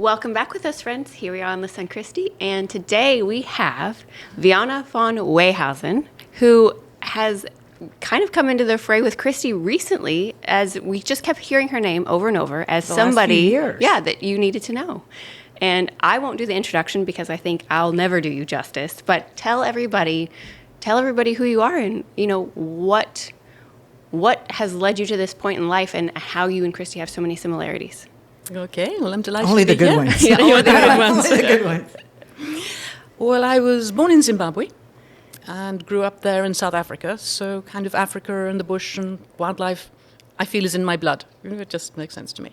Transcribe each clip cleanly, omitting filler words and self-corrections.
Welcome back with us, friends. Here we are on the Sun Christie, and today we have Vianna von Weyhausen, who has kind of come into the fray with Christie recently, as we just kept hearing her name over and over as somebody, that you needed to know. And I won't do the introduction because I think I'll never do you justice. But tell everybody who you are, and what has led you to this point in life, and how you and Christie have so many similarities. Okay, well, I'm delighted Only to be the good here. ones. Yeah, only the good ones. Only the good ones. Well, I was born in Zimbabwe and grew up there in South Africa, so kind of Africa and the bush and wildlife, I feel, is in my blood. It just makes sense to me.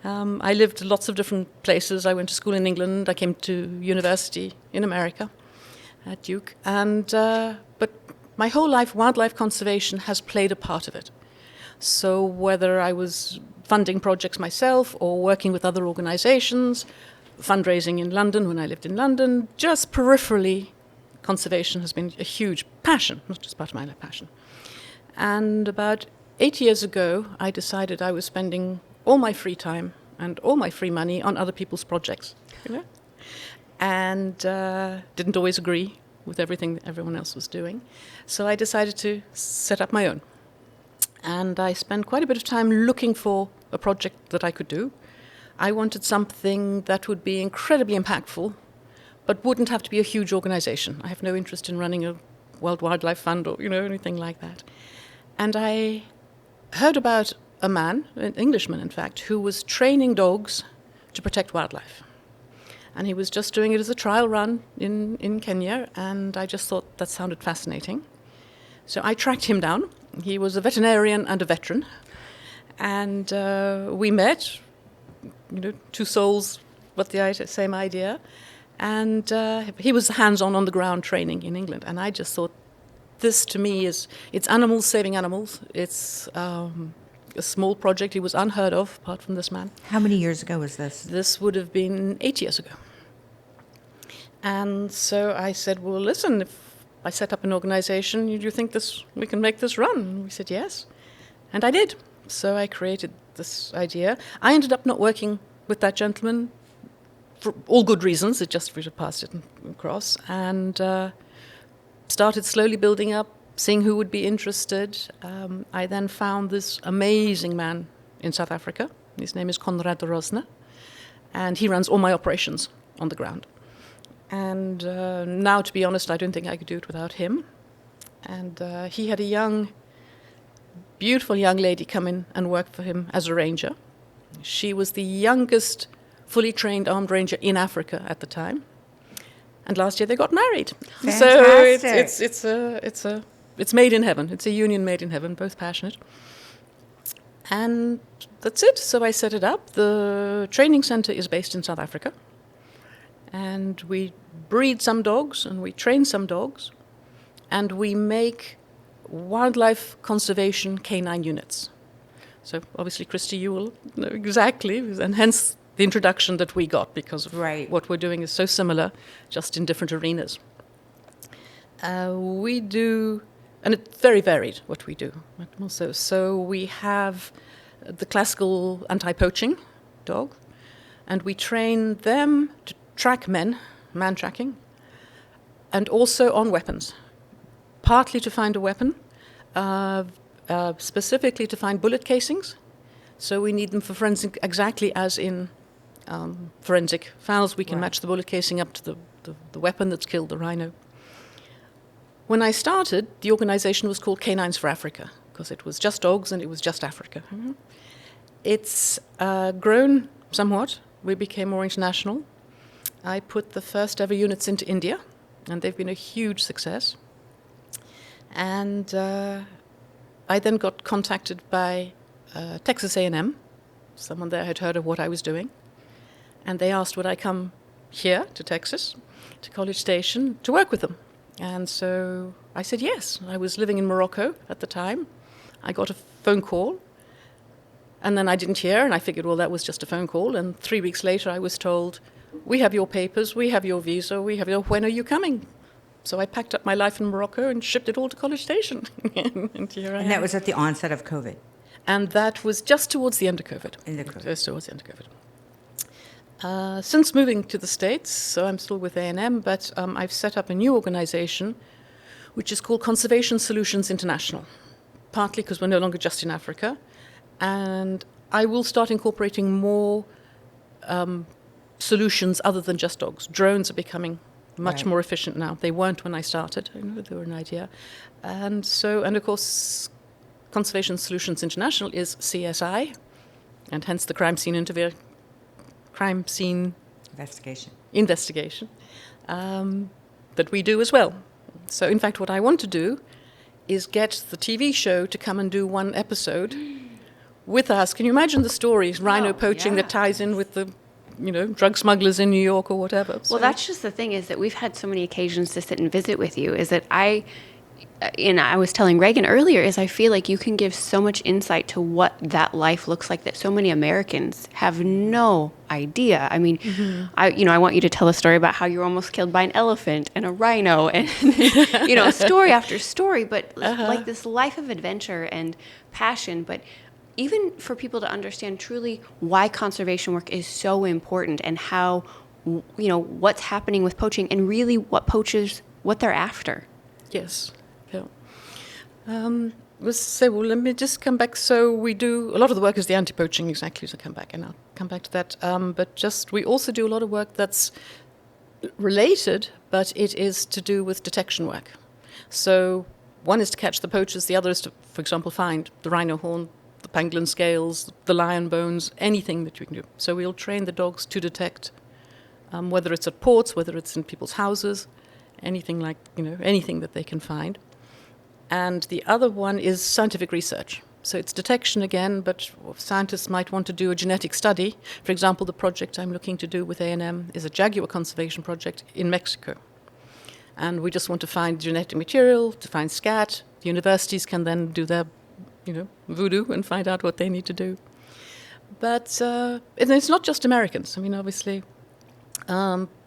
I lived lots of different places. I went to school in England. I came to university in America at Duke. But my whole life, wildlife conservation has played a part of it. So whether I was funding projects myself or working with other organizations, fundraising in London when I lived in London, just peripherally, conservation has been a huge passion, not just part of my passion. And about 8 years ago, I decided I was spending all my free time and all my free money on other people's projects, and didn't always agree with everything that everyone else was doing. So I decided to set up my own. And I spent quite a bit of time looking for a project that I could do. I wanted something that would be incredibly impactful, but wouldn't have to be a huge organization. I have no interest in running a World Wildlife Fund or, anything like that. And I heard about a man, an Englishman in fact, who was training dogs to protect wildlife. And he was just doing it as a trial run in Kenya, and I just thought that sounded fascinating. So I tracked him down. He was a veterinarian and a veteran. And we met, two souls with the same idea. And he was hands-on on the ground training in England. And I just thought, this to me it's animals saving animals. It's a small project. It was unheard of, apart from this man. How many years ago was this? This would have been 8 years ago. And so I said, well, listen, if I set up an organization, do you think we can make this run? And we said yes. And I did. So I created this idea. I ended up not working with that gentleman for all good reasons. It just passed it across. And started slowly building up, seeing who would be interested. I then found this amazing man in South Africa. His name is Conrad Rosner. And he runs all my operations on the ground. And now, to be honest, I don't think I could do it without him. And he had a beautiful young lady come in and work for him as a ranger. She was the youngest fully trained armed ranger in Africa at the time. And last year they got married. Fantastic. So it's made in heaven. It's a union made in heaven, both passionate. And that's it. So I set it up. The training center is based in South Africa. And we breed some dogs, and we train some dogs, and we make wildlife conservation canine units. So obviously, Christie, you will know exactly, and hence the introduction that we got, because of what we're doing is so similar, just in different arenas. We do, and it's very varied what we do. Also, so we have the classical anti-poaching dog, and we train them to track man tracking, and also on weapons, partly to find a weapon, specifically to find bullet casings. So we need them for forensic, exactly as in forensic files. We can match the bullet casing up to the weapon that's killed the rhino. When I started, the organization was called Canines for Africa, because it was just dogs and it was just Africa. Mm-hmm. It's grown somewhat. We became more international. I put the first ever units into India, and they've been a huge success. And I then got contacted by Texas A&M. Someone there had heard of what I was doing. And they asked would I come here to Texas, to College Station, to work with them. And so I said yes. I was living in Morocco at the time. I got a phone call. And then I didn't hear, and I figured, well, that was just a phone call. And 3 weeks later, I was told, we have your papers, we have your visa, when are you coming? So I packed up my life in Morocco and shipped it all to College Station. And here I am. And that was at the onset of COVID? And that was just towards the end of COVID. In the COVID. Just towards the end of COVID. Since moving to the States, so I'm still with A&M, but I've set up a new organization which is called Conservation Solutions International, partly because we're no longer just in Africa, and I will start incorporating more solutions other than just dogs. Drones are becoming much more efficient now. They weren't when I started. I know they were an idea. And of course, Conservation Solutions International is CSI, and hence the crime scene investigation that we do as well. So in fact, what I want to do is get the TV show to come and do one episode with us. Can you imagine the stories, rhino poaching that ties in with the drug smugglers in New York or whatever? Well, that's just the thing, is that we've had so many occasions to sit and visit with you, is that I was telling Reagan earlier, is I feel like you can give so much insight to what that life looks like that so many Americans have no idea. I mean, I want you to tell a story about how you were almost killed by an elephant and a rhino and, story after story, but like this life of adventure and passion. But even for people to understand truly why conservation work is so important and how, what's happening with poaching and really what poachers, what they're after. Yes. Yeah. Let me just come back. So we do, a lot of the work is the anti-poaching, exactly, so I'll come back to that. But we also do a lot of work that's related, but it is to do with detection work. So one is to catch the poachers, the other is to, for example, find the rhino-horn, the pangolin scales, the lion bones, anything that you can do. So we'll train the dogs to detect, whether it's at ports, whether it's in people's houses, anything that they can find. And the other one is scientific research. So it's detection again, but scientists might want to do a genetic study. For example, the project I'm looking to do with A&M is a jaguar conservation project in Mexico. And we just want to find genetic material, to find scat. The universities can then do their, voodoo and find out what they need to do. But it's not just Americans. I mean, obviously,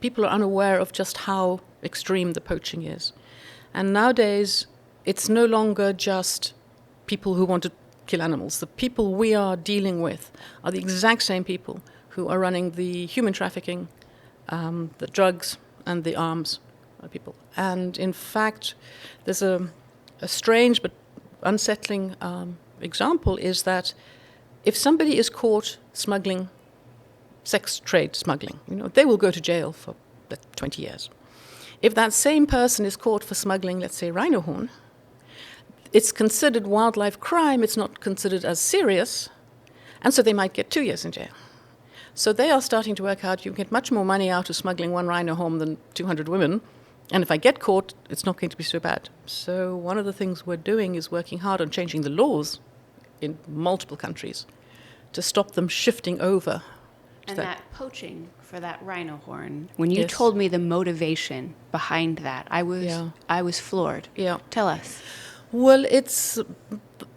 people are unaware of just how extreme the poaching is. And nowadays, it's no longer just people who want to kill animals. The people we are dealing with are the exact same people who are running the human trafficking, the drugs, and the arms people. And in fact, there's a strange but unsettling example is that if somebody is caught smuggling, sex trade smuggling, they will go to jail for 20 years. If that same person is caught for smuggling, let's say, rhino-horn, it's considered wildlife crime. It's not considered as serious, and so they might get 2 years in jail. So they are starting to work out you can get much more money out of smuggling one rhino-horn than 200 women, and if I get caught, it's not going to be so bad. So one of the things we're doing is working hard on changing the laws in multiple countries to stop them shifting over. And that poaching for that rhino-horn, when you told me the motivation behind that, I was floored. Yeah. Tell us. Well, it's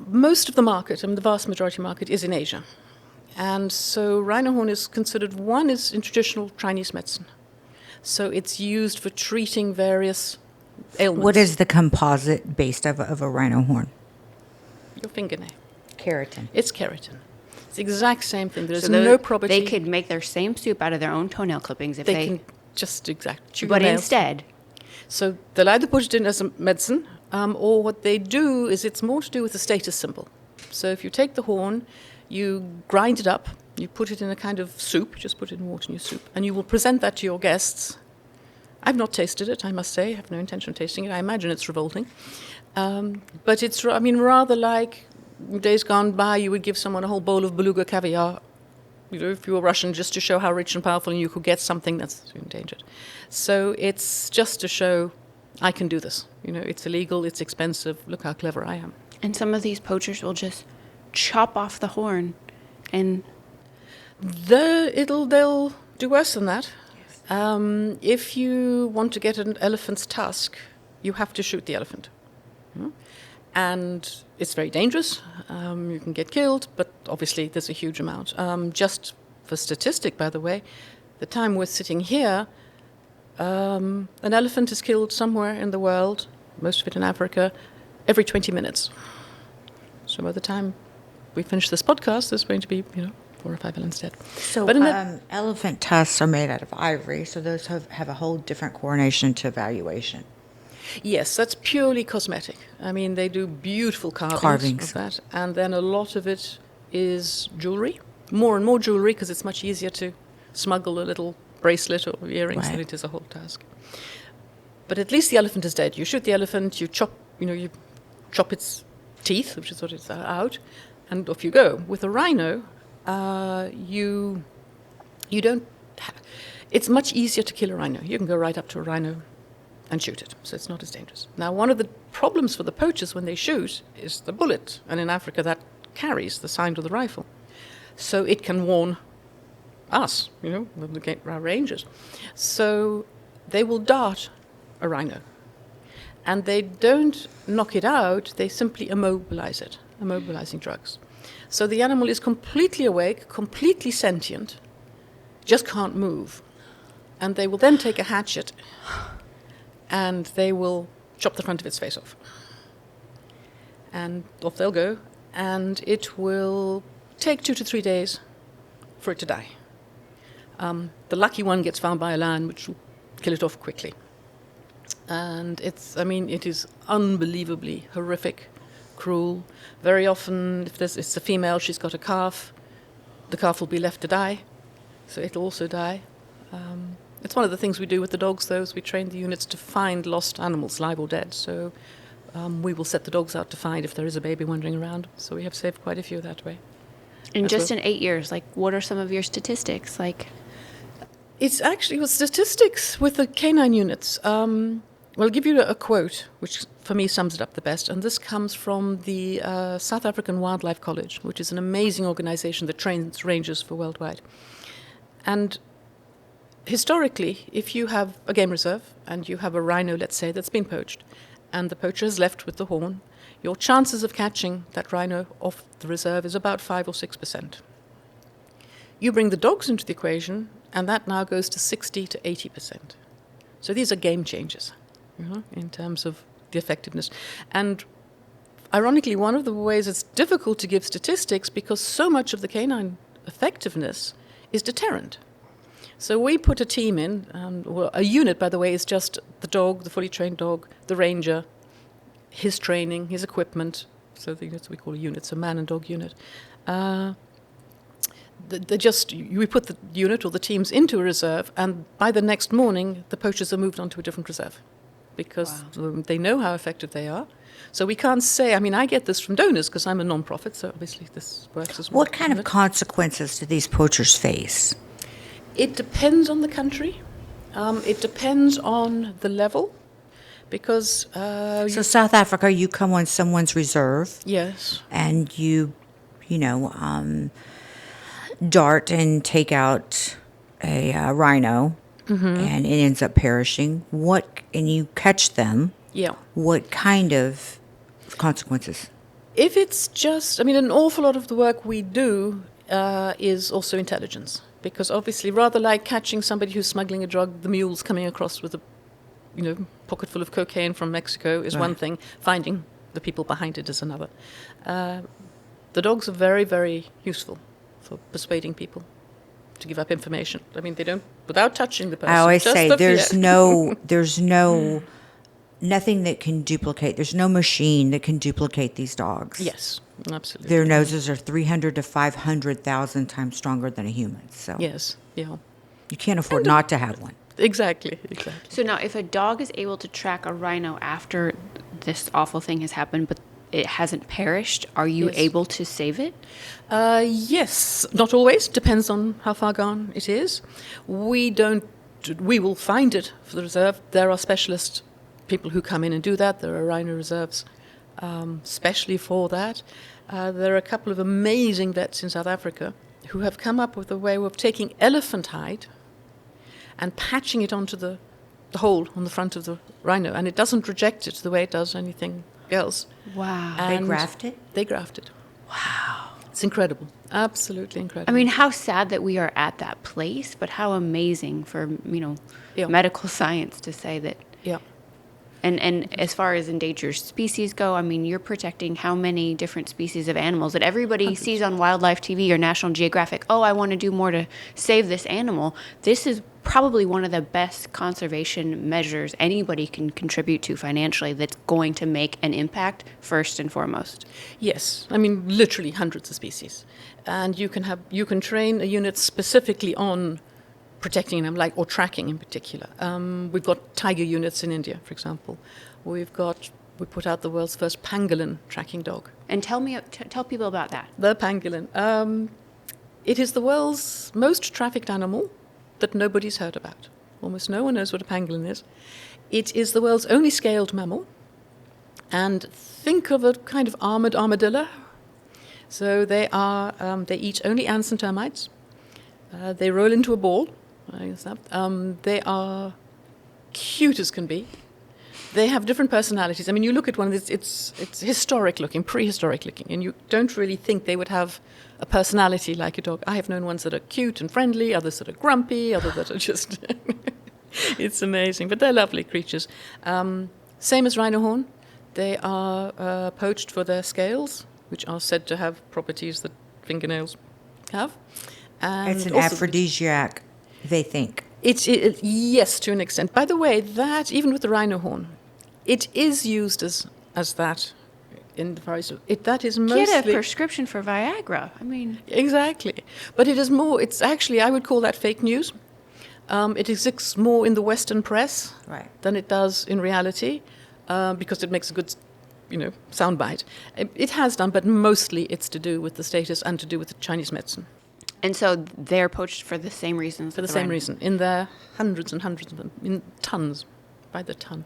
most of the market, the vast majority market is in Asia. And so rhino-horn is considered, one is in traditional Chinese medicine. So it's used for treating various ailments. What is the composite based of a rhino-horn? Your fingernail. Keratin. It's keratin. It's the exact same thing. There's no property. They could make their same soup out of their own toenail clippings if they can just chew But nails. instead, so they'll either put it in as a medicine, or what they do is it's more to do with the status symbol. So if you take the horn, you grind it up, you put it in a kind of soup, just put it in water in your soup, and you will present that to your guests. I've not tasted it, I must say. I have no intention of tasting it. I imagine it's revolting. But it's, rather like days gone by, you would give someone a whole bowl of beluga caviar, if you were Russian, just to show how rich and powerful, and you could get something that's endangered. So it's just to show I can do this. It's illegal, it's expensive, look how clever I am. And some of these poachers will just chop off the horn and... They'll do worse than that. Yes. If you want to get an elephant's tusk, you have to shoot the elephant. And it's very dangerous. You can get killed, but obviously there's a huge amount. Just for statistic, by the way, the time we're sitting here, an elephant is killed somewhere in the world, most of it in Africa, every 20 minutes. So by the time we finish this podcast, there's going to be, 4 or 5 elephants dead. So But in that, elephant tusks are made out of ivory, so those have a whole different coronation to evaluation. yes, that's purely cosmetic. I mean, they do beautiful carvings of that, and then a lot of it is jewelry, more and more jewelry, because it's much easier to smuggle a little bracelet or earrings than Right. it is a whole tusk. But at least the elephant is dead. You shoot the elephant, you chop its teeth, which is what it's out, and off you go. With a rhino, you don't. It's much easier to kill a rhino. You can go right up to a rhino and shoot it, so it's not as dangerous. Now, one of the problems for the poachers when they shoot is the bullet, and in Africa that carries the sound of the rifle, so it can warn us, our rangers. So they will dart a rhino, and they don't knock it out, they simply immobilize it, immobilizing drugs. So the animal is completely awake, completely sentient, just can't move. And they will then take a hatchet and they will chop the front of its face off. And off they'll go, and it will take 2 to 3 days for it to die. The lucky one gets found by a lion, which will kill it off quickly. And it is unbelievably horrific, cruel. Very often, if it's a female, she's got a calf, the calf will be left to die, so it'll also die. It's one of the things we do with the dogs, though, is we train the units to find lost animals, live or dead. So we will set the dogs out to find if there is a baby wandering around. So we have saved quite a few that way. And just in 8 years, what are some of your statistics? It's actually with statistics with the canine units. I'll give you a quote, which for me sums it up the best. And this comes from the South African Wildlife College, which is an amazing organization that trains rangers for worldwide. And historically, if you have a game reserve and you have a rhino, let's say, that's been poached, and the poacher is left with the horn, your chances of catching that rhino off the reserve is about 5 or 6%. You bring the dogs into the equation, and that now goes to 60 to 80%. So these are game changers, in terms of the effectiveness. And ironically, one of the ways it's difficult to give statistics, because so much of the canine effectiveness is deterrent. So we put a team in, a unit, by the way, is just the dog, the fully trained dog, the ranger, his training, his equipment. So that's what we call a unit, so man and dog unit. We put the unit or the teams into a reserve, and by the next morning, the poachers are moved on to a different reserve because they know how effective they are. So we can't say, I get this from donors because I'm a non-profit, so obviously this works as well. What kind of consequences do these poachers face? It depends on the country. It depends on the level, because... So South Africa, you come on someone's reserve. Yes. And you dart and take out a rhino, and it ends up perishing. And you catch them. Yeah. What kind of consequences? If it's just, an awful lot of the work we do is also intelligence. Because obviously, rather like catching somebody who's smuggling a drug, the mule's coming across with a, pocket full of cocaine from Mexico is one thing. Finding the people behind it is another. The dogs are very, very useful for persuading people to give up information. They don't, without touching the person. I always just say the there's fear. nothing that can duplicate. There's no machine that can duplicate these dogs. Yes, absolutely. Their noses are 300 to 500,000 times stronger than a human. So yes, yeah. you can't afford not to have one. Exactly. So now, if a dog is able to track a rhino after this awful thing has happened, but it hasn't perished, are you able to save it? Yes, not always. Depends on how far gone it is. We will find it for the reserve. There are specialist people who come in and do that. There are rhino reserves specially for that. There are a couple of amazing vets in South Africa who have come up with a way of taking elephant hide and patching it onto the hole on the front of the rhino, and it doesn't reject it the way it does anything else. Wow. They graft it? They graft it. Wow. It's incredible. Absolutely incredible. How sad that we are at that place, but how amazing for, medical science to say that. Yeah. And as far as endangered species go, I mean, you're protecting how many different species of animals that everybody sees on Wildlife TV or National Geographic. Oh, I want to do more to save this animal. This is probably one of the best conservation measures anybody can contribute to financially that's going to make an impact first and foremost. Yes, I mean literally hundreds of species, and you can train a unit specifically on protecting them, or tracking in particular. We've got tiger units in India, for example. We put out the world's first pangolin tracking dog. And tell people about that. The pangolin. It is the world's most trafficked animal that nobody's heard about. Almost no one knows what a pangolin is. It is the world's only scaled mammal. And think of a kind of armored armadillo. So they eat only ants and termites. They roll into a ball. They are cute as can be. They have different personalities. I mean, you look at one of these, it's historic looking, prehistoric looking, and you don't really think they would have a personality like a dog. I have known ones that are cute and friendly, others that are grumpy, others that are just... It's amazing, but they're lovely creatures. Same as rhino-horn. They are poached for their scales, which are said to have properties that fingernails have. And it's an aphrodisiac, they think. Yes, to an extent. By the way, that, even with the rhino-horn, it is used as that in the Far East. That is mostly... Get a prescription for Viagra. I mean... Exactly. But it's actually, I would call that fake news. It exists more in the Western press than it does in reality, because it makes a good, soundbite. It has done, but mostly it's to do with the status and to do with the Chinese medicine. And so they're poached for the same reasons. For the same reason. In their hundreds and hundreds of them, in tons, by the ton.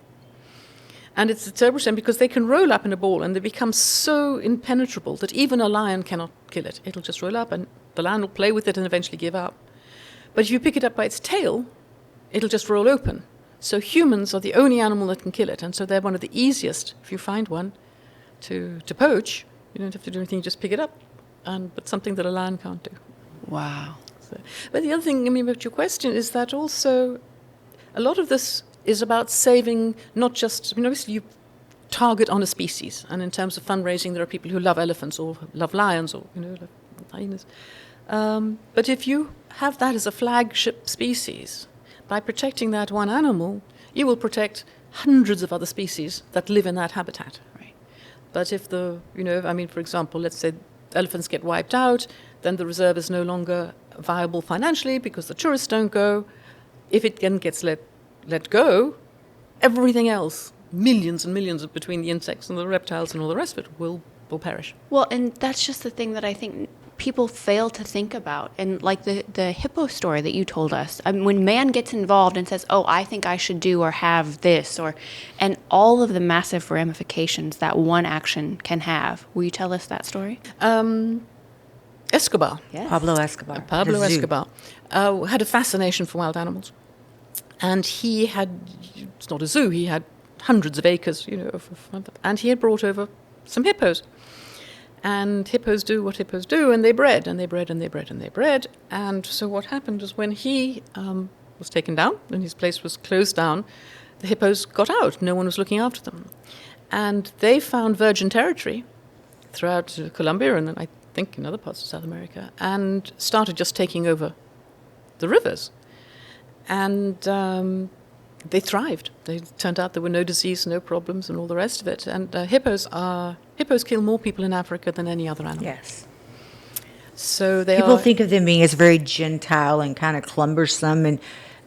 And it's a terrible shame because they can roll up in a ball and they become so impenetrable that even a lion cannot kill it. It'll just roll up and the lion will play with it and eventually give up. But if you pick it up by its tail, it'll just roll open. So humans are the only animal that can kill it. And so they're one of the easiest, if you find one, to poach. You don't have to do anything, you just pick it up. But something that a lion can't do. Wow. But the other thing, about your question is that also a lot of this is about saving not just, obviously you target on a species. And in terms of fundraising, there are people who love elephants or love lions or, love hyenas. But if you have that as a flagship species, by protecting that one animal, you will protect hundreds of other species that live in that habitat. Right. But if for example, let's say elephants get wiped out, then the reserve is no longer viable financially because the tourists don't go. If it then gets let go, everything else, millions and millions between the insects and the reptiles and all the rest of it, will perish. Well, and that's just the thing that I think people fail to think about. And like the hippo story that you told us, when man gets involved and says, oh, I think I should do or have this, and all of the massive ramifications that one action can have. Will you tell us that story? Escobar. Yes. Pablo Escobar. Pablo Escobar had a fascination for wild animals. And it's not a zoo, he had hundreds of acres, and he had brought over some hippos. And hippos do what hippos do, and they bred, and they bred, and they bred, and they bred. And so what happened was when he was taken down, and his place was closed down, the hippos got out. No one was looking after them. And they found virgin territory throughout Colombia, and then I think in other parts of South America, and started just taking over the rivers. And they thrived. They turned out there were no disease, no problems, and all the rest of it. And hippos kill more people in Africa than any other animal. Yes. So people think of them being as very gentile and kind of cumbersome,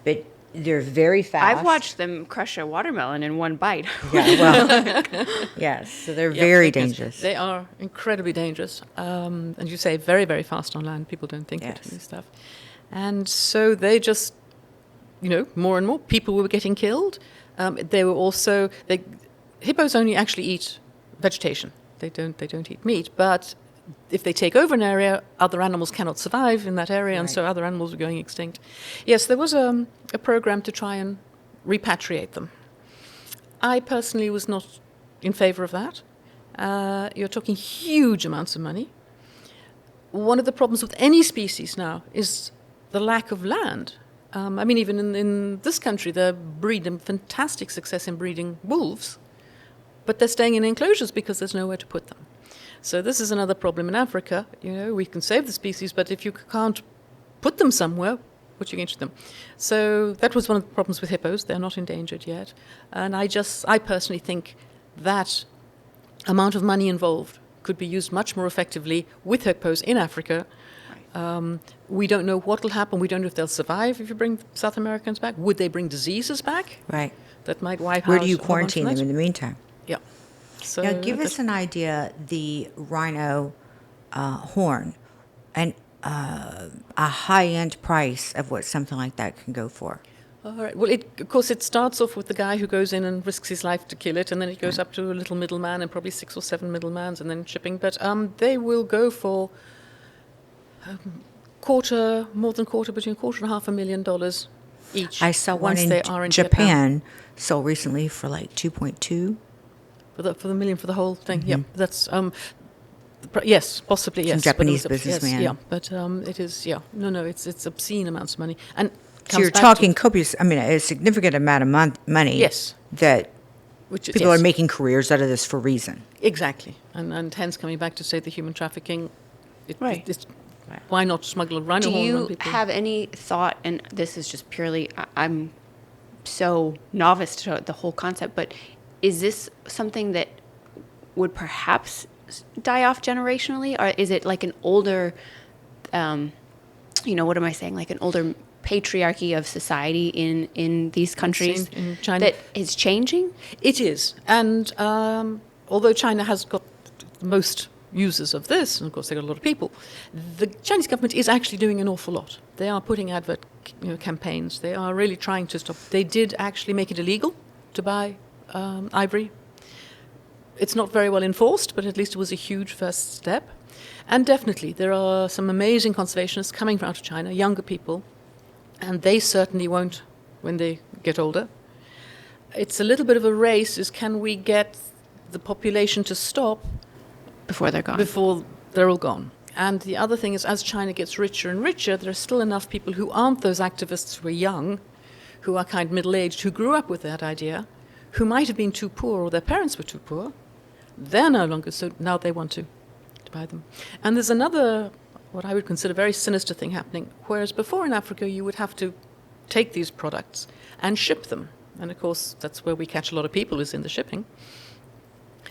but they're very fast. I've watched them crush a watermelon in one bite. Yeah, well, yes. So they're very dangerous. They are incredibly dangerous, and you say very, very fast on land. People don't think it and stuff. And so they just, more and more people were getting killed. They were also hippos only actually eat vegetation. They don't eat meat, but if they take over an area, other animals cannot survive in that area, and so other animals are going extinct. Yes, there was a program to try and repatriate them. I personally was not in favor of that. You're talking huge amounts of money. One of the problems with any species now is the lack of land. I mean, even in this country, they're breeding fantastic success in breeding wolves, but they're staying in enclosures because there's nowhere to put them. So this is another problem in Africa. You know, we can save the species, but if you can't put them somewhere, what are you going to do them? So that was one of the problems with hippos. They're not endangered yet. And I personally think that amount of money involved could be used much more effectively with hippos in Africa. We don't know what will happen. We don't know if they'll survive if you bring South Americans back. Would they bring diseases back? Right. That might wipe out. Where do you quarantine them in the meantime? Yeah. So Now, give us an idea, the rhino horn, and a high-end price of what something like that can go for. All right. Well, of course, it starts off with the guy who goes in and risks his life to kill it, and then it goes up to a little middleman and probably 6 or 7 middlemans, and then shipping. But they will go for more than quarter, between $250,000 each. I saw one once in they are in Japan sold recently for like 2.2. For the million, for the whole thing. Yeah, that's yes, possibly yes. Some Japanese But it was businessman. Yes, yeah, but it is no, it's obscene amounts of money, and So you're talking copious, I mean, a significant amount of money. Yes. That which people yes. are making careers out of this for a reason. Exactly, and hence coming back to say the human trafficking. Right. Why not smuggle a rhino-horn? Do on you people? have any thought, and this is just purely, I'm so novice to the whole concept, but is this something that would perhaps die off generationally? Or is it like an older, what am I saying? Like an older patriarchy of society in these countries in China. that is changing? It is. And although China has got the most users of this, and of course they've got a lot of people, the Chinese government is actually doing an awful lot. They are putting advert campaigns. They are really trying to stop. They did actually make it illegal to buy ivory. It's not very well enforced, but at least it was a huge first step. And definitely there are some amazing conservationists coming out of China, younger people, and they certainly won't when they get older. It's a little bit of a race, is can we get the population to stop Before they're gone. before they're all gone. And the other thing is, as China gets richer and richer, there are still enough people who aren't those activists who are young, who are kind of middle-aged, who grew up with that idea, who might have been too poor or their parents were too poor. They're no longer, so now they want to buy them. And there's another, what I would consider very sinister thing happening, whereas before in Africa you would have to take these products and ship them. And of course that's where we catch a lot of people, is in the shipping.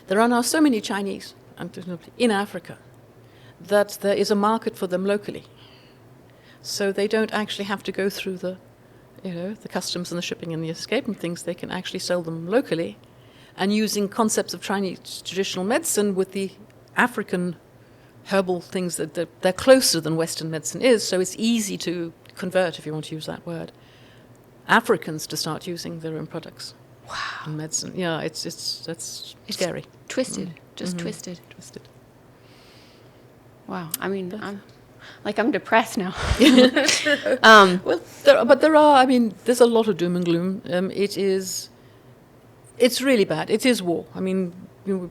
There are now so many Chinese in Africa that there is a market for them locally. So they don't actually have to go through the customs and the shipping and the escape and things. They can actually sell them locally, and using concepts of Chinese traditional medicine with the African herbal things that they're closer than Western medicine is, so it's easy to convert, if you want to use that word, Africans to start using their own products. Wow. In medicine. Yeah, that's scary. Twisted. Just twisted. Twisted. Wow. I mean, I'm depressed now. Well, there are. I mean, there's a lot of doom and gloom. It's really bad. It is war. I mean, You're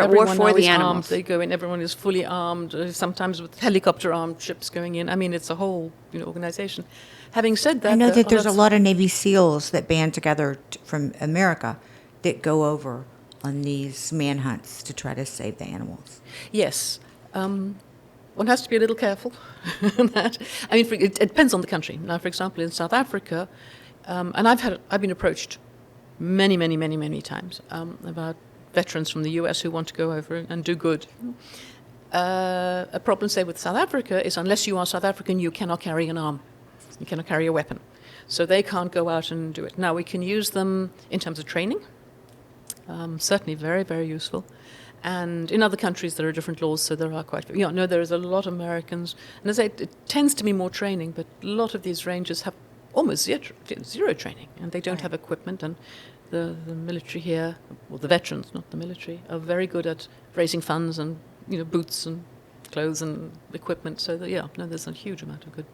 at war for the animals. animals. They go in. Everyone is fully armed. Sometimes with helicopter-armed ships going in. I mean, it's a whole organization. Having said that, I know that there's a lot of Navy SEALs that band together from America that go over on these manhunts to try to save the animals. Yes. One has to be a little careful. That. I mean, it depends on the country. Now, for example, in South Africa, and I've been approached many times about veterans from the US who want to go over and do good. A problem, say, with South Africa is unless you are South African, you cannot carry an arm. You cannot carry a weapon. So they can't go out and do it. Now, we can use them in terms of training. Certainly very, very useful. And in other countries, there are different laws, so there are quite... there is a lot of Americans. And as I say, it tends to be more training, but a lot of these rangers have almost zero training, and they don't have equipment. And the military here, or the veterans, not the military, are very good at raising funds and, boots and clothes and equipment. So, there's a huge amount of good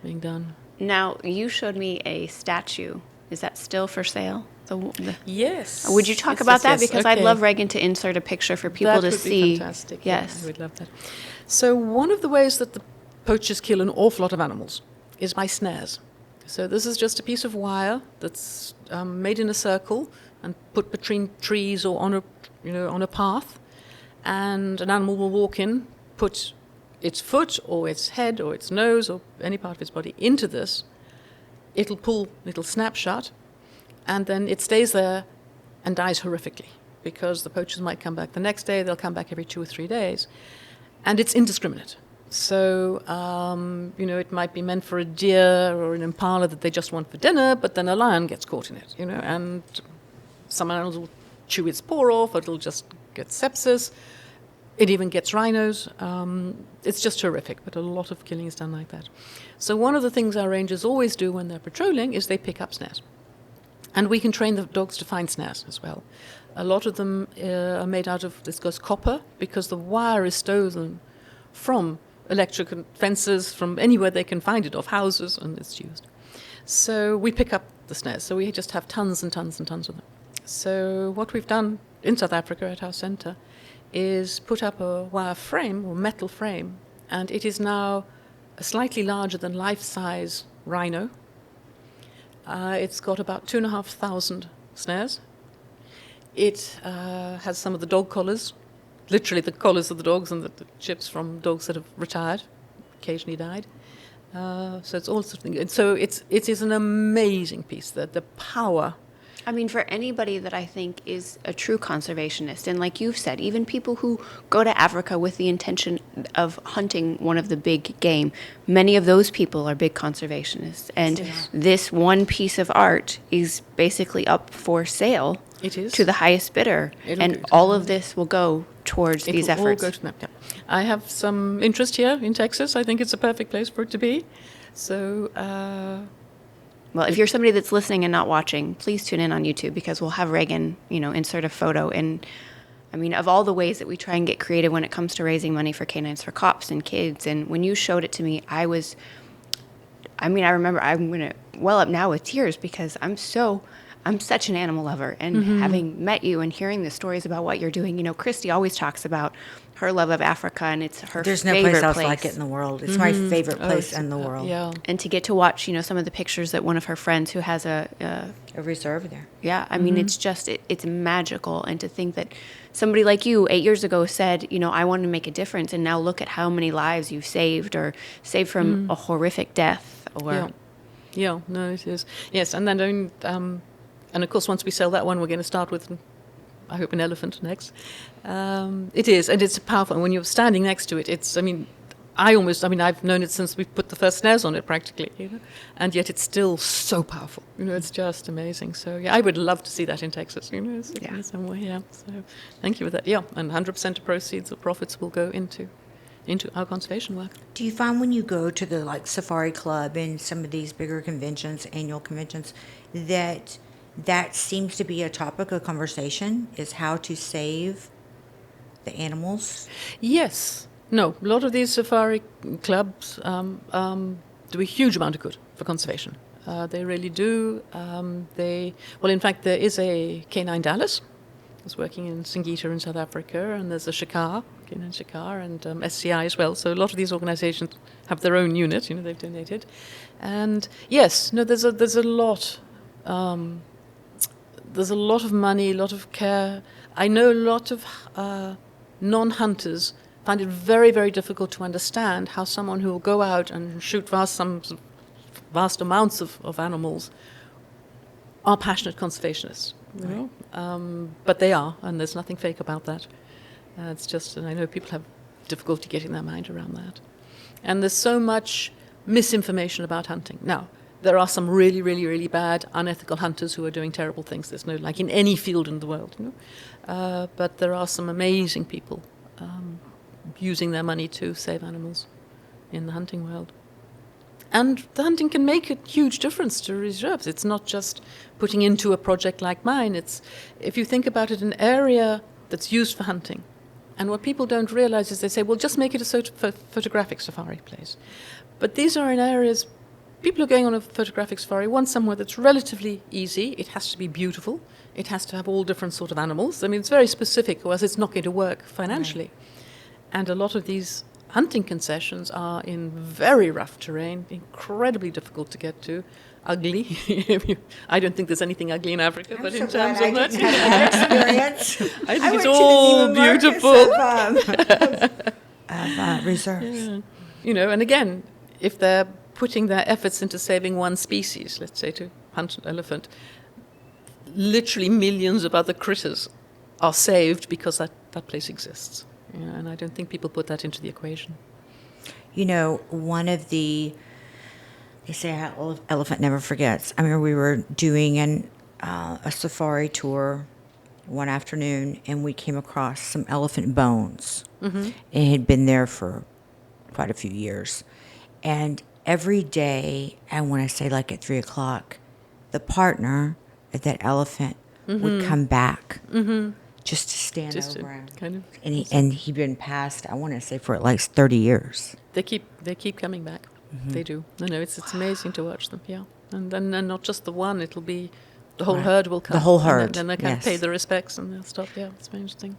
being done. Now, you showed me a statue. Is that still for sale? Yes. Would you talk about that? Yes. Because Okay. I'd love Reagan to insert a picture for people to That would see. be fantastic. Yes. Yeah, I would love that. So one of the ways that the poachers kill an awful lot of animals is by snares. So this is just a piece of wire that's made in a circle and put between trees or on a path, and an animal will walk in, put its foot or its head or its nose or any part of its body into this. It'll snap shut, and then it stays there and dies horrifically, because the poachers might come back the next day, they'll come back every 2 or 3 days, and it's indiscriminate. So, it might be meant for a deer or an impala that they just want for dinner, but then a lion gets caught in it, and some animals will chew its paw off, it'll just get sepsis. It even gets rhinos. It's just horrific, but a lot of killing is done like that. So one of the things our rangers always do when they're patrolling is they pick up snares. And we can train the dogs to find snares as well. A lot of them are made out of, this goes copper, because the wire is stolen from electric fences, from anywhere they can find it, off houses, and it's used. So we pick up the snares. So we just have tons and tons and tons of them. So what we've done in South Africa at our centre is put up a wire frame or metal frame, and it is now a slightly larger than life-size rhino. It's got about 2,500 snares. It has some of the dog collars, literally the collars of the dogs and the chips from dogs that have retired, occasionally died. So it's all sorts of things. And so it is an amazing piece. The power. I mean, for anybody that I think is a true conservationist, and like you've said, even people who go to Africa with the intention of hunting one of the big game, many of those people are big conservationists. And this one piece of art is basically up for sale. It is. To the highest bidder. And all of this will go towards these efforts. All go to them, yeah. I have some interest here in Texas. I think it's a perfect place for it to be. So... well, if you're somebody that's listening and not watching, please tune in on YouTube, because we'll have Reagan, insert a photo. And I mean, of all the ways that we try and get creative when it comes to raising money for canines for cops and kids, and when you showed it to me, I remember I'm going to well up now with tears, because I'm such an animal lover, and having met you and hearing the stories about what you're doing, Christy always talks about her love of Africa, and it's her There's favorite no place else place. like it in the world. It's my favorite place in the world. Yeah. And to get to watch, some of the pictures that one of her friends who has a reserve there. yeah, I mean, it's just, it's magical. And to think that somebody like you 8 years ago said, I want to make a difference, and now look at how many lives you've saved, or saved from a horrific death. Or Yeah, no, it is. Yes, and then and of course, once we sell that one, we're going to start with, I hope, an elephant next. It is, and it's powerful. And when you're standing next to it, I've known it since we put the first snares on it, practically, and yet it's still so powerful. It's just amazing. So yeah, I would love to see that in Texas, somewhere. Yeah. So thank you for that. Yeah, and 100% of proceeds or profits will go into our conservation work. Do you find when you go to the Safari Club and some of these bigger conventions, annual conventions, that seems to be a topic of conversation, is how to save the animals? Yes. No, a lot of these safari clubs do a huge amount of good for conservation. They really do. In fact, there is a Canine Dallas who's working in Singita in South Africa, and there's a Shikar, Canine Shikar, and SCI as well. So a lot of these organizations have their own unit, they've donated. And yes, no, there's a lot... there's a lot of money, a lot of care. I know a lot of non-hunters find it very, very difficult to understand how someone who will go out and shoot vast amounts of animals are passionate conservationists. But they are, and there's nothing fake about that. It's just, and I know people have difficulty getting their mind around that. And there's so much misinformation about hunting. Now, there are some really, really, really bad, unethical hunters who are doing terrible things. There's no, in any field in the world, but there are some amazing people using their money to save animals in the hunting world. And the hunting can make a huge difference to reserves. It's not just putting into a project like mine. It's, if you think about it, an area that's used for hunting. And what people don't realize is they say, well, just make it a photographic safari place. But these are in areas... People who are going on a photographic safari want somewhere that's relatively easy. It has to be beautiful. It has to have all different sort of animals. I mean, it's very specific, or else it's not going to work financially. Right. And a lot of these hunting concessions are in very rough terrain, incredibly difficult to get to, ugly. I don't think there's anything ugly in Africa, but in so glad terms of I that, didn't have that experience. I think went it's to the all Neiman Marcus beautiful. of reserves. You know, and again, if they're putting their efforts into saving one species, let's say to hunt an elephant, literally millions of other critters are saved because that place exists. You know, and I don't think people put that into the equation. You know, one of they say how elephant never forgets. I remember we were doing a safari tour one afternoon, and we came across some elephant bones. Mm-hmm. It had been there for quite a few years. And every day, I want to say like at 3 o'clock, the partner of that elephant would come back just to stand Just over him. kind of, And he'd been passed, I want to say, for like 30 years. they keep coming back. They do. No, it's amazing to watch them. Yeah, and then not just the one. It'll be the whole herd will come. The whole and herd. then they can yes. pay the respects and they'll stop. Yeah, it's very interesting.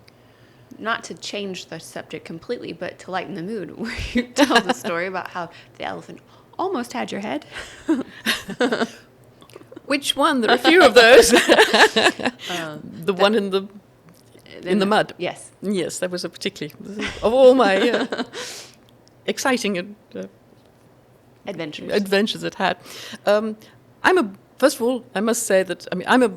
Not to change the subject completely, but to lighten the mood, where you tell the story about how the elephant almost had your head. Which one? There are a few of those. The one in the mud. Yes. Yes, that was a particularly of all my exciting adventures it had. First of all, I must say that I'm a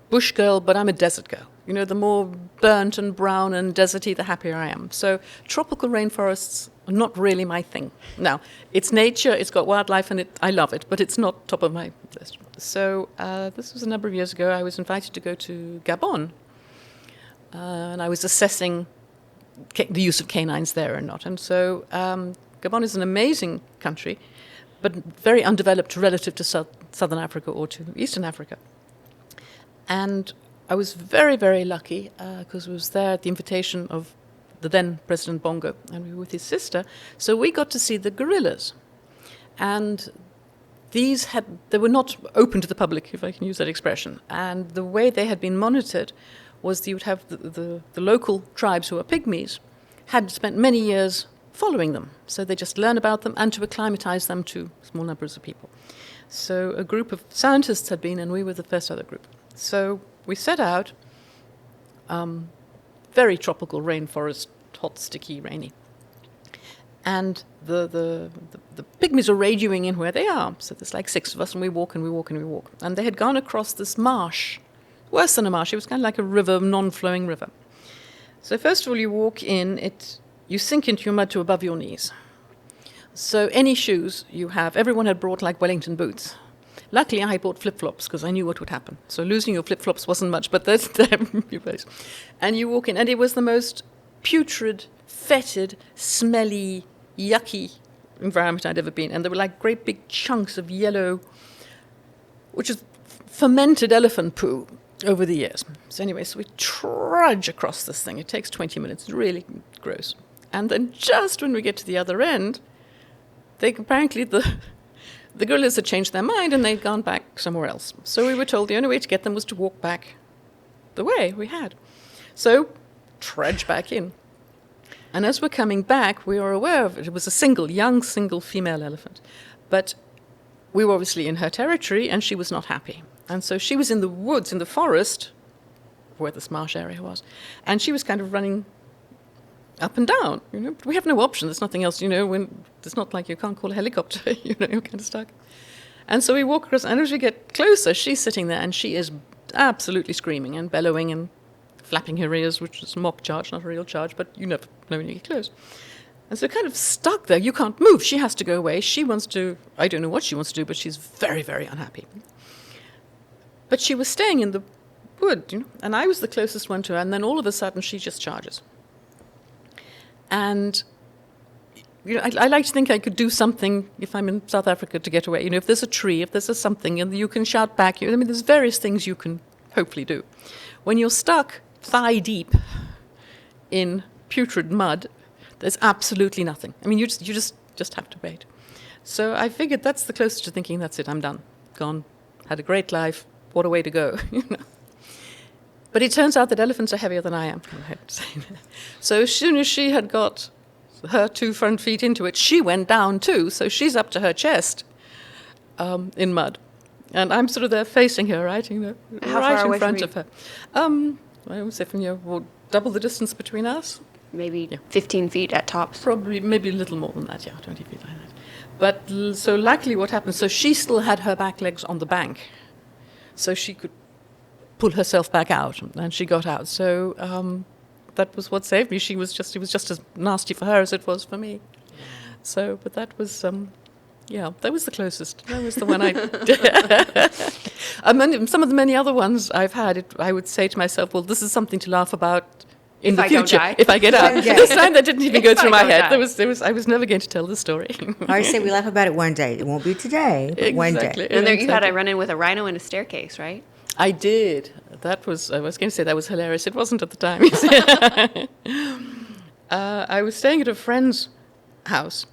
bush girl, but I'm a desert girl. You know, the more burnt and brown and deserty, the happier I am. So tropical rainforests are not really my thing. Now, it's nature, it's got wildlife, and I love it, but it's not top of my list. So this was a number of years ago. I was invited to go to Gabon, and I was assessing the use of canines there or not. And so Gabon is an amazing country, but very undeveloped relative to Southern Africa or to Eastern Africa. And I was very, very lucky because I was there at the invitation of the then President Bongo, and we were with his sister. So we got to see the gorillas. And they were not open to the public, if I can use that expression. And the way they had been monitored was that you would have the local tribes who are pygmies had spent many years following them. So they just learn about them and to acclimatize them to small numbers of people. So a group of scientists had been, and we were the first other group. So we set out, very tropical rainforest, hot, sticky, rainy. And the pygmies are radioing in where they are. So there's like 6 of us, and we walk and we walk and we walk. And they had gone across this marsh, worse than a marsh. It was kind of like a river, non-flowing river. So first of all, you walk in, you sink into your mud to above your knees. So any shoes you have, everyone had brought like Wellington boots. Luckily, I bought flip-flops because I knew what would happen. So losing your flip-flops wasn't much, but there's your place. And you walk in, and it was the most putrid, fetid, smelly, yucky environment I'd ever been. And there were like great big chunks of yellow, which is fermented elephant poo over the years. So anyway, so we trudge across this thing. It takes 20 minutes. It's really gross. And then just when we get to the other end, apparently the gorillas had changed their mind and they'd gone back somewhere else. So we were told the only way to get them was to walk back the way we had. So trudge back in. And as we're coming back, we were aware of it. It was a young single female elephant. But we were obviously in her territory and she was not happy. And so she was in the woods, in the forest, where this marsh area was. And she was kind of running up and down, you know. But we have no option. There's nothing else, you know. It's not like you can't call a helicopter, you know, you're kind of stuck. And so we walk across, and as we get closer, she's sitting there, and she is absolutely screaming and bellowing and flapping her ears, which is a mock charge, not a real charge, but you never know when you get close. And so kind of stuck there. You can't move. She has to go away. She wants to, I don't know what she wants to do, but she's very, very unhappy. But she was staying in the wood, you know, and I was the closest one to her, and then all of a sudden she just charges. And you know, I like to think I could do something if I'm in South Africa to get away. You know, if there's a tree, if there's something, and you can shout back. I mean, there's various things you can hopefully do. When you're stuck thigh deep in putrid mud, there's absolutely nothing. I mean, you just have to wait. So I figured that's the closest to thinking, that's it, I'm done, gone, had a great life, what a way to go, you know. But it turns out that elephants are heavier than I am. I have to say. So as soon as she had got her 2 front feet into it, she went down too. So she's up to her chest in mud. And I'm sort of there facing her, right? How right far away in front from of her. I would say from double the distance between us. Maybe 15 feet at tops. Probably, maybe a little more than that, 20 feet like that. But so luckily what happened, so she still had her back legs on the bank. So she could pull herself back out, and she got out. So that was what saved me. It was just as nasty for her as it was for me. So, but that was, that was the closest. That was the one I... some of the many other ones I've had, I would say to myself, well, this is something to laugh about in the future, if I get out. This time that didn't even go through my head. I was never going to tell the story. I always say we laugh about it one day. It won't be today, but one day. And there you had a run-in with a rhino in a staircase, right? I did. I was going to say that was hilarious. It wasn't at the time. I was staying at a friend's house,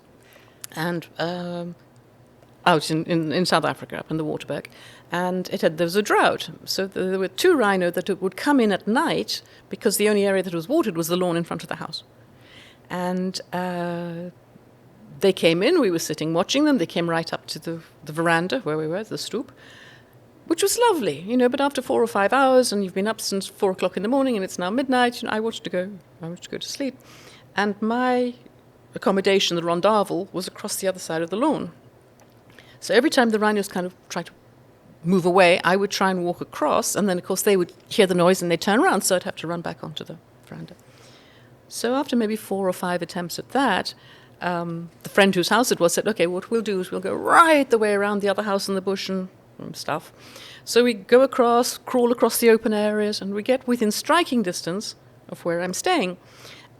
and out in South Africa, up in the Waterberg, and there was a drought. So there were 2 rhino that would come in at night because the only area that was watered was the lawn in front of the house. And they came in. We were sitting watching them. They came right up to the veranda where we were, the stoep, which was lovely, but after 4 or 5 hours, and you've been up since 4 o'clock in the morning, and it's now midnight, I wanted to go to sleep. And my accommodation, the rondavel, was across the other side of the lawn. So every time the rhinos kind of tried to move away, I would try and walk across, and then, of course, they would hear the noise and they'd turn around, so I'd have to run back onto the veranda. So after maybe 4 or 5 attempts at that, the friend whose house it was said, okay, what we'll do is we'll go right the way around the other house in the bush and stuff. So we go across, crawl across the open areas, and we get within striking distance of where I'm staying.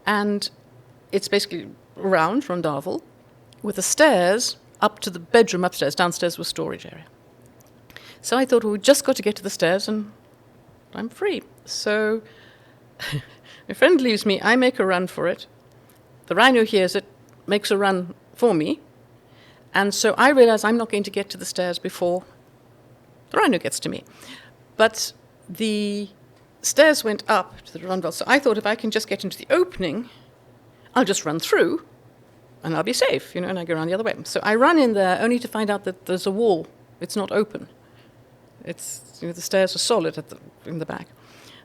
And it's basically round, rondavel, with the stairs up to the bedroom upstairs. Downstairs was storage area. So I thought, well, we've just got to get to the stairs and I'm free. So my friend leaves me. I make a run for it. The rhino hears it, makes a run for me. And so I realize I'm not going to get to the stairs before the rhino gets to me. But the stairs went up to the rondavel. So I thought if I can just get into the opening, I'll just run through and I'll be safe, and I go around the other way. So I run in there only to find out that there's a wall. It's not open. It's, the stairs are solid in the back.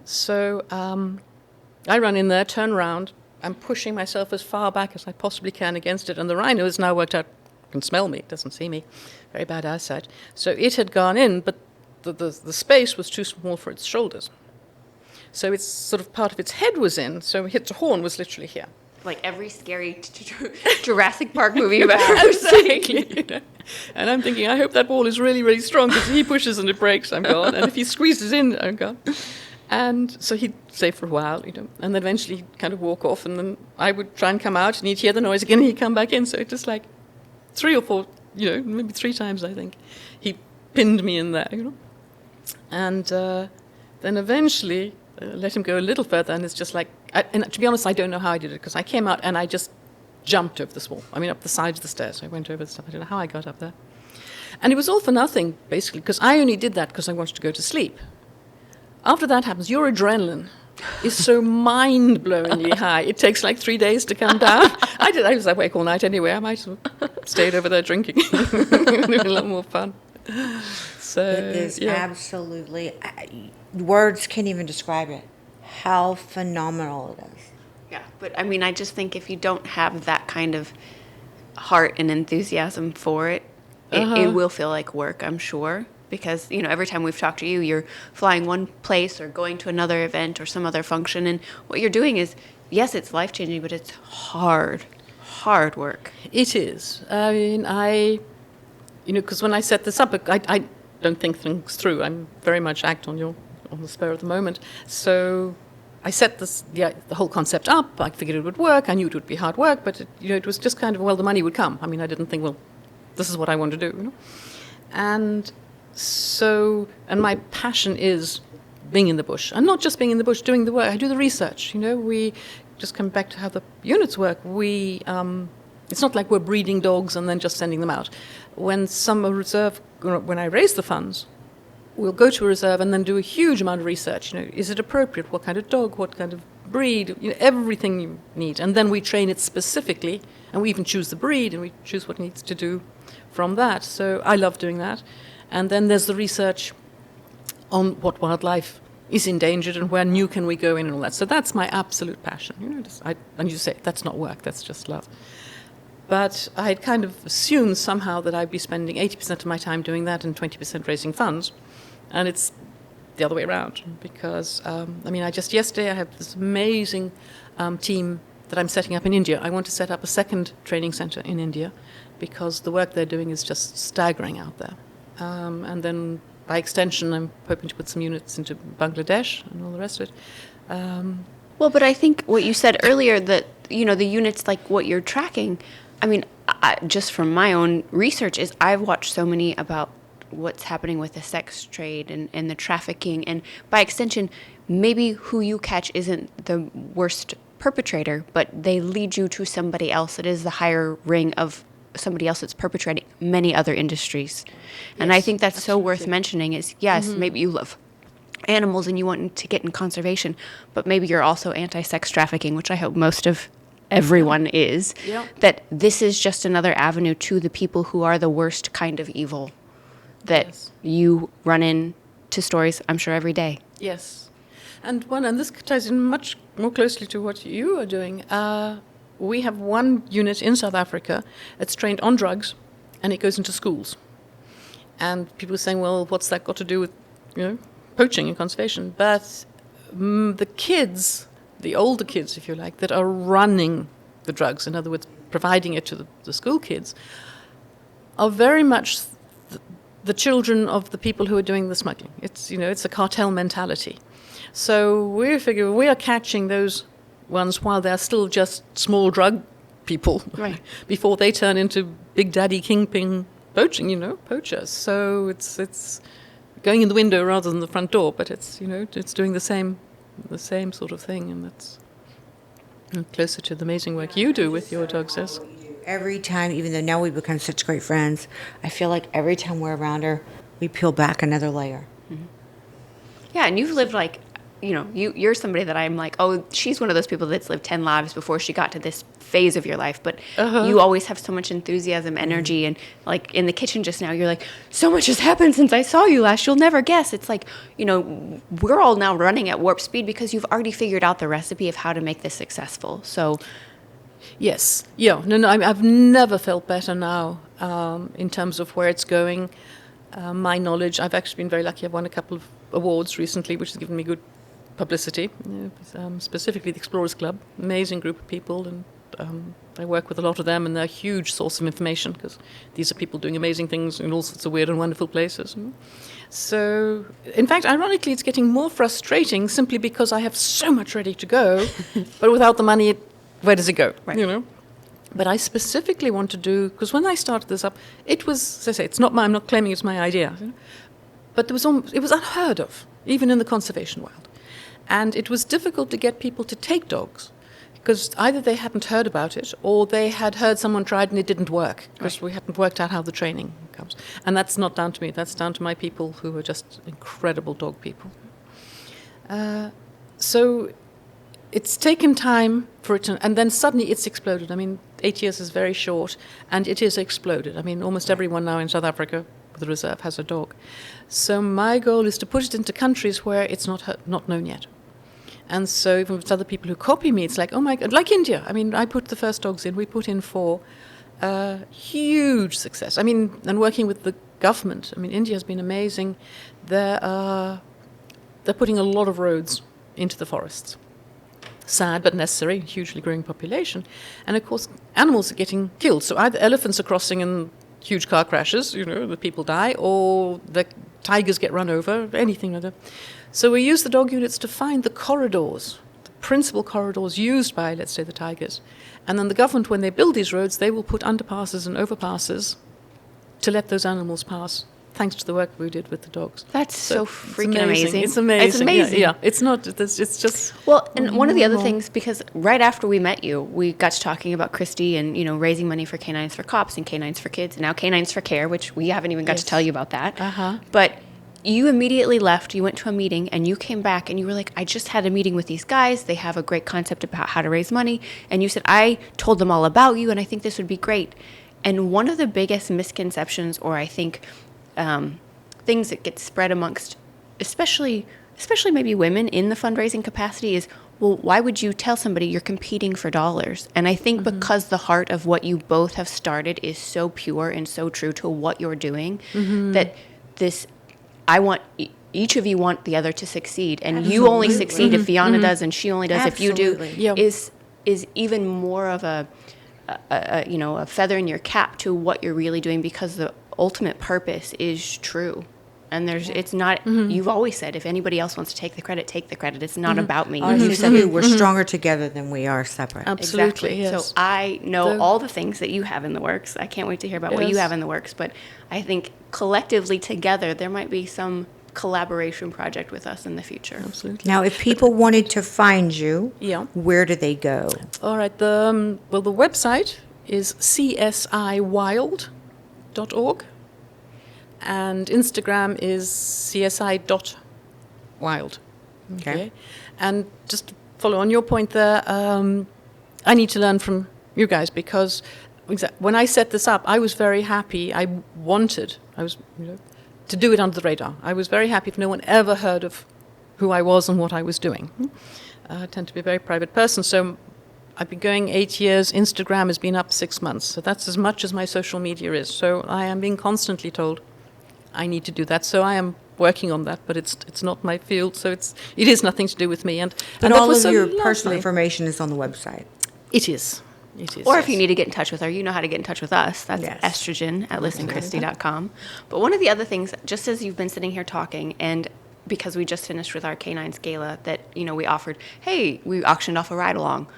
So I run in there, turn around. I'm pushing myself as far back as I possibly can against it. And the rhino has now worked out, can smell me, it doesn't see me. Very bad eyesight. So it had gone in, but the space was too small for its shoulders. So it's sort of part of its head was in, so its horn was literally here. Like every scary Jurassic Park movie you've ever seen. And I'm thinking, I hope that ball is really, really strong, because he pushes and it breaks, I'm gone. And if he squeezes in, I'm gone. And so he'd stay for a while, and then eventually he'd kind of walk off, and then I would try and come out, and he'd hear the noise again, and he'd come back in. So it just like 3 or 4, maybe 3 times, I think, he pinned me in there, And then eventually let him go a little further, and it's just like, and to be honest, I don't know how I did it, because I came out and I just jumped over this wall. Up the sides of the stairs. I went over the stuff. I don't know how I got up there. And it was all for nothing, basically, because I only did that because I wanted to go to sleep. After that happens, your adrenaline is so mind-blowingly high. It takes like 3 days to come down. I was awake all night anyway. I might have stayed over there drinking. It would have been a lot more fun. So, it is absolutely, words can't even describe it, how phenomenal it is. Yeah, but I just think if you don't have that kind of heart and enthusiasm for it, it will feel like work, I'm sure. Because, every time we've talked to you, you're flying one place or going to another event or some other function. And what you're doing is, yes, it's life-changing, but it's hard work. It is. Because when I set this up, I don't think things through. I'm very much act on the spur of the moment. So I set the whole concept up. I figured it would work. I knew it would be hard work, but it was just kind of, the money would come. I didn't think, this is what I want to do. And so, and my passion is being in the bush, and not just being in the bush, doing the work. I do the research. We just come back to how the units work. It's not like we're breeding dogs and then just sending them out. When when I raise the funds, we'll go to a reserve and then do a huge amount of research. Is it appropriate? What kind of dog? What kind of breed? Everything you need. And then we train it specifically, and we even choose the breed, and we choose what needs to do from that. So I love doing that. And then there's the research on what wildlife is endangered and where new can we go in and all that. So that's my absolute passion. And you say, that's not work, that's just love. But I had kind of assumed somehow that I'd be spending 80% of my time doing that and 20% raising funds. And it's the other way around because, yesterday I have this amazing team that I'm setting up in India. I want to set up a second training center in India because the work they're doing is just staggering out there. And then by extension, I'm hoping to put some units into Bangladesh and all the rest of it. Well, but I think what you said earlier, that, the units like what you're tracking, just from my own research, is I've watched so many about what's happening with the sex trade and the trafficking. And by extension, maybe who you catch isn't the worst perpetrator, but they lead you to somebody else that is the higher ring of somebody else that's perpetrating many other industries. And I think that's absolutely so worth mentioning is, yes, maybe you love animals and you want to get in conservation, but maybe you're also anti-sex trafficking, which I hope most of everyone is, that this is just another avenue to the people who are the worst kind of evil that you run into stories, I'm sure, every day. Yes. And this ties in much more closely to what you are doing. We have one unit in South Africa that's trained on drugs, and it goes into schools. And people are saying, well, what's that got to do with, poaching and conservation? But the kids, the older kids, if you like, that are running the drugs, in other words, providing it to the school kids, are very much the children of the people who are doing the smuggling. It's, it's a cartel mentality. So we figure we are catching those ones while they're still just small drug people, right, before they turn into big daddy kingpin poaching, poachers. So it's going in the window rather than the front door, but it's it's doing the same sort of thing, and that's closer to the amazing work you do with your dogs. Yes. Every time, even though now we've become such great friends, I feel like every time we're around her, we peel back another layer. Mm-hmm. Yeah, and you've lived you're somebody that I'm like, oh, she's one of those people that's lived 10 lives before she got to this phase of your life. But you always have so much enthusiasm, energy, and like in the kitchen just now, you're like, so much has happened since I saw you last. You'll never guess. It's like, we're all now running at warp speed because you've already figured out the recipe of how to make this successful. So, yes, no, I've never felt better now in terms of where it's going. My knowledge, I've actually been very lucky. I've won a couple of awards recently, which has given me good publicity, specifically the Explorers Club, amazing group of people, and I work with a lot of them, and they're a huge source of information because these are people doing amazing things in all sorts of weird and wonderful places. So, in fact, ironically, it's getting more frustrating simply because I have so much ready to go, but without the money, where does it go? Right. But I specifically want to do, because when I started this up, it was, as I say, it's not I'm not claiming it's my idea, but it was unheard of, even in the conservation world. And it was difficult to get people to take dogs because either they hadn't heard about it or they had heard someone tried and it didn't work because we hadn't worked out how the training comes. And that's not down to me. That's down to my people who are just incredible dog people. So it's taken time for it to, and then suddenly it's exploded. 8 years is very short, and it is exploded. Almost everyone now in South Africa with a reserve has a dog. So my goal is to put it into countries where it's not known yet. And so even with other people who copy me, it's like, oh my God, like India. I put the first dogs in. We put in 4. Huge success. And working with the government. India has been amazing. They're putting a lot of roads into the forests. Sad but necessary, hugely growing population. And of course, animals are getting killed. So either elephants are crossing in huge car crashes, the people die, or the tigers get run over, anything like that. So we use the dog units to find the corridors, the principal corridors used by, let's say, the tigers. And then the government, when they build these roads, they will put underpasses and overpasses to let those animals pass, thanks to the work we did with the dogs. That's so freaking amazing. It's amazing. It's amazing. Yeah. It's not, it's just... Well, and one of the other things, because right after we met you, we got to talking about Christy and, raising money for Canines for Cops and Canines for Kids, and now Canines for Care, which we haven't even got to tell you about that. But you immediately left, you went to a meeting, and you came back, and you were like, I just had a meeting with these guys. They have a great concept about how to raise money. And you said, I told them all about you, and I think this would be great. And one of the biggest misconceptions, or I think things that get spread amongst, especially maybe women in the fundraising capacity is, well, why would you tell somebody you're competing for dollars? And I think because the heart of what you both have started is so pure and so true to what you're doing, that each of you want the other to succeed, and you only succeed if Vianna does, and she only does if you do. Absolutely. Is even more of a feather in your cap to what you're really doing, because the ultimate purpose is true. And it's not, you've always said, if anybody else wants to take the credit, It's not about me. You said we're stronger together than we are separate. Absolutely, Exactly. yes. So I know all the things that you have in the works. I can't wait to hear about what you have in the works. But I think collectively together, there might be some collaboration project with us in the future. Absolutely. Now, if people wanted to find you, Yeah. where do they go? All right. The website is csiwild.org, and Instagram is csi.wild. Okay. And just to follow on your point there, I need to learn from you guys, because when I set this up, I was very happy. I was to do it under the radar. I was very happy if no one ever heard of who I was and what I was doing. I tend to be a very private person, so I've been going 8 years. Instagram has been up 6 months, so that's as much as my social media is. So I am being constantly told I need to do that. So I am working on that, but it's not my field, so it is nothing to do with me. But and all that was of so your lovely. personal information is on the website. It is. It is. Or yes. if you need to get in touch with her, you know how to get in touch with us. That's Yes. estrogen@listenchristy.com. But one of the other things, just as you've been sitting here talking, and because we just finished with our Canine Scala that, we offered, hey, we auctioned off a ride-along.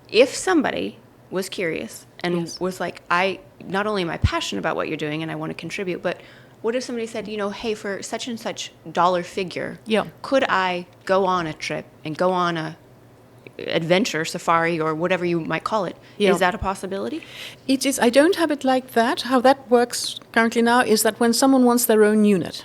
If somebody was curious and was like, not only am I passionate about what you're doing and I want to contribute, but what if somebody said, hey, for such and such dollar figure, could I go on a trip and go on a adventure safari or whatever you might call it? Is that a possibility? It is. I don't have it like that. How that works currently now is that when someone wants their own unit,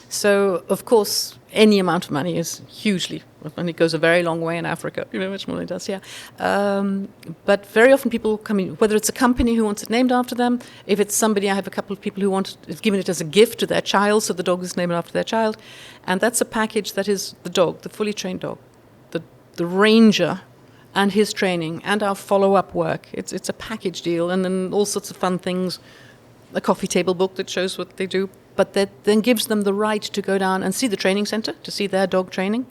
so of course any amount of money is hugely, and it goes a very long way in Africa, much more than it does here. But very often people come in, whether it's a company who wants it named after them, if it's somebody, I have a couple of people who have given it as a gift to their child, so the dog is named after their child, and that's a package that is the dog, the fully trained dog, the ranger and his training and our follow-up work. It's a package deal, and then all sorts of fun things, a coffee table book that shows what they do, but that then gives them the right to go down and see the training center, to see their dog training,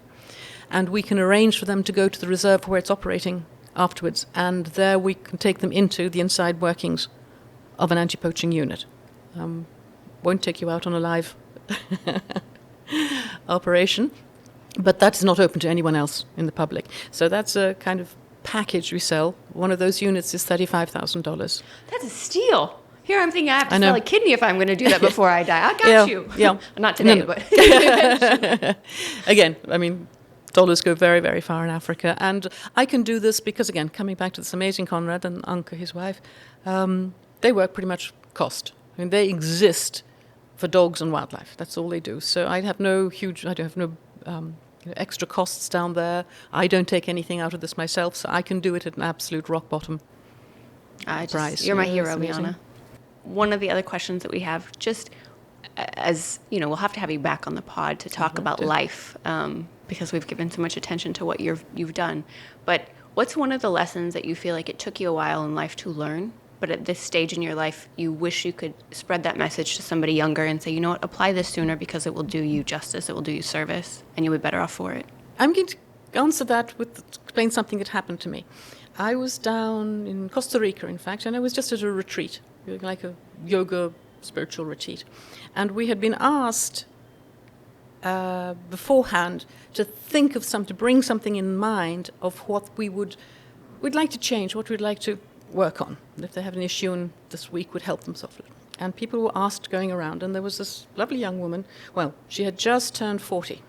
and we can arrange for them to go to the reserve where it's operating afterwards, and there we can take them into the inside workings of an anti-poaching unit. Won't take you out on a live operation, but that is not open to anyone else in the public. So that's a kind of package we sell. One of those units is $35,000. That's a steal. Here I'm thinking I have to sell a kidney if I'm going to do that before I die. I got you. Yeah. Not today, No. but Again, dollars go very, very far in Africa. And I can do this because, again, coming back to this amazing Conrad and Anke, his wife, they work pretty much cost. They exist for dogs and wildlife. That's all they do. So I have no extra costs down there. I don't take anything out of this myself, so I can do it at an absolute rock bottom price. You're my Yeah, hero, it's amazing. Vianna. One of the other questions that we have, just as we'll have to have you back on the pod to talk about life, because we've given so much attention to what you've done. But what's one of the lessons that you feel like it took you a while in life to learn, but at this stage in your life, you wish you could spread that message to somebody younger and say, you know what, apply this sooner because it will do you justice, it will do you service, and you'll be better off for it? I'm going to answer that explain something that happened to me. I was down in Costa Rica, in fact, and I was just at a retreat, like a yoga spiritual retreat. And we had been asked beforehand to think of to bring something in mind of what we'd like to change, what we'd like to work on. If they have an issue and this week would help them solve it. And people were asked going around, and there was this lovely young woman, well, she had just turned 40,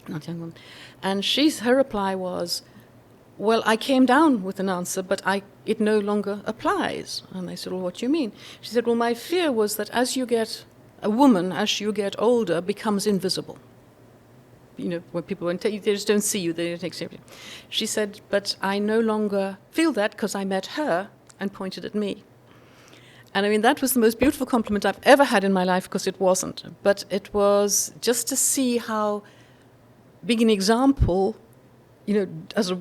not young woman, and her reply was, well, I came down with an answer, but it no longer applies. And I said, well, what do you mean? She said, well, my fear was that as you get older, becomes invisible. When people they just don't see you, they don't take seriously. She said, but I no longer feel that because I met her and pointed at me. And I mean, that was the most beautiful compliment I've ever had in my life, because it wasn't. But it was just to see how big an example, as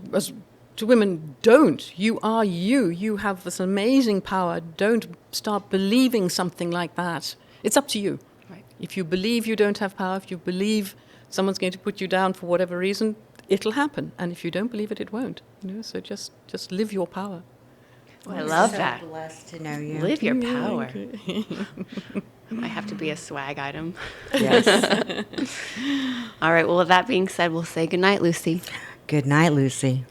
to women, don't. You are you. You have this amazing power. Don't start believing something like that. It's up to you. Right. If you believe you don't have power, if you believe someone's going to put you down for whatever reason, it'll happen. And if you don't believe it, it won't. So just live your power. Oh, I love so that. Blessed to know you. Live your power. Might have to be a swag item. Yes. All right. Well, with that being said, we'll say goodnight, Lucy. Good night, Lucy.